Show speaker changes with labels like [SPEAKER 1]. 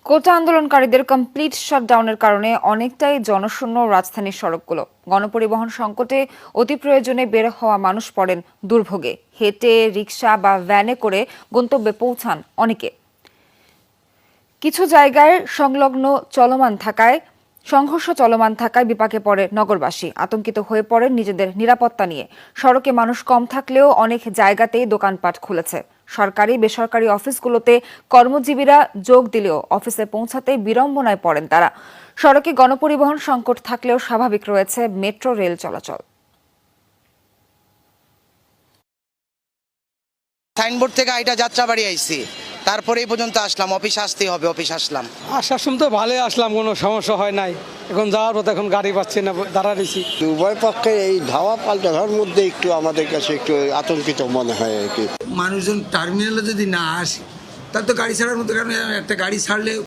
[SPEAKER 1] কোটা আন্দোলনকারীদের কমপ্লিট শাটডাউনের কারণে অনেকটাই জনশূন্য রাজধানীর সড়কগুলো। গণপরিবহন সংকটে অতি প্রয়োজনে বের হওয়া মানুষ পড়েন দুর্ভোগে। হেঁটে, রিকশা বা ভ্যানে করে গন্তব্যে পৌঁছান অনেকে। কিছু জায়গায় সংঘর্ষ চলমান থাকায় বিপাকে পড়ে নগরবাসী। আতঙ্কিত হয়ে পড়েন নিজেদের নিরাপত্তা নিয়ে। সড়কে মানুষ কম থাকলেও অনেক জায়গাতেই দোকানপাট খুলেছে। সরকারি বেসরকারি অফিসগুলোতে কর্মজীবীরা যোগ দিলেও অফিসে পৌঁছাতে বিড়ম্বনায় পড়েন তারা। সড়কে গণপরিবহন সংকট থাকলেও স্বাভাবিক রয়েছে মেট্রো রেল চলাচল।
[SPEAKER 2] সাইনবোর্ড থেকে আইটা যাত্রাবাড়ি আইছি, তারপরে এই পর্যন্ত আসলাম। অফিস আসতেই হবে, অফিস আসলাম।
[SPEAKER 3] আসার সময় তো ভালোই আসলাম, কোনো সমস্যা হয় নাই। এখন যাওয়ার পথে এখন গাড়ি পাচ্ছি না, দাঁড়াইছি।
[SPEAKER 4] উভয় পক্ষে এই ধাওয়া পাল্টানোর মধ্যে একটু আমাদের কাছে একটু আতঙ্কিত মনে হয় আর কি।
[SPEAKER 5] মানুষজন টার্মিনালে যদি না আসে তাহলে তো গাড়ি ছাড়ার মতো, কারণ একটা গাড়ি ছাড়লে